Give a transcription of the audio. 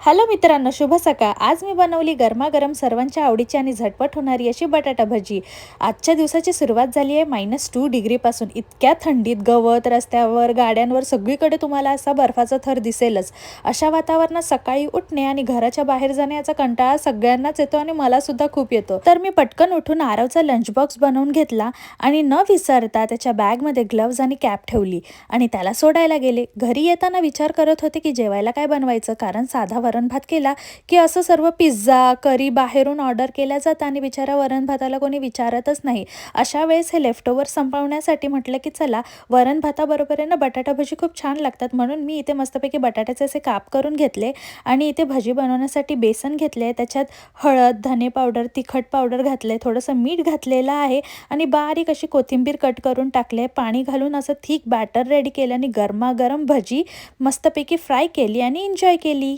Hello मित्रांनो, शुभ सकाळ. आज मी बनवली गरमागरम सर्वांच्या आवडीची आणि झटपट होणारी अशी बटाटा भजी. आजच्या दिवसाची सुरुवात झाली आहे -2 डिग्रीपासून. इतक्या थंडीत गवत, रस्त्यावर, गाड्यांवर सगळीकडे तुम्हाला असा बर्फाचा थर दिसेलच. अशा वातावरणात सकाळी उठणे आणि घराच्या बाहेर जाण्याचा कंटाळा सगळ्यांनाच येतो आणि मला सुद्धा खूप येतो. तर मी पटकन उठून आरवचा लंच बॉक्स बनवून घेतला आणि न विसरता त्याच्या बॅगमध्ये ग्लव्ज आणि कॅप ठेवली आणि त्याला सोडायला गेले. घरी येताना विचार करत होते की जेवायला काय बनवायचं, कारण साधा वरण भात केला की असं सर्व पिझ्झा, करी बाहेरून ऑर्डर केल्या जातं आणि बिचारा वरण भाताला कोणी विचारतच नाही. अशा वेळेस हे लेफ्टओव्हर संपवण्यासाठी म्हटलं की चला वरण भाताबरोबर आहे ना बटाटा भजी खूप छान लागतात, म्हणून मी इथे मस्तपैकी बटाट्याचे असे काप करून घेतले आणि इथे भजी बनवण्यासाठी बेसन घेतले. त्याच्यात हळद, धने पावडर, तिखट पावडर घातले, थोडंसं मीठ घातलेलं आहे आणि बारीक अशी कोथिंबीर कट करून टाकले. पाणी घालून असं थिक बॅटर रेडी केलं आणि गरमागरम भजी मस्तपैकी फ्राय केली आणि एन्जॉय केली.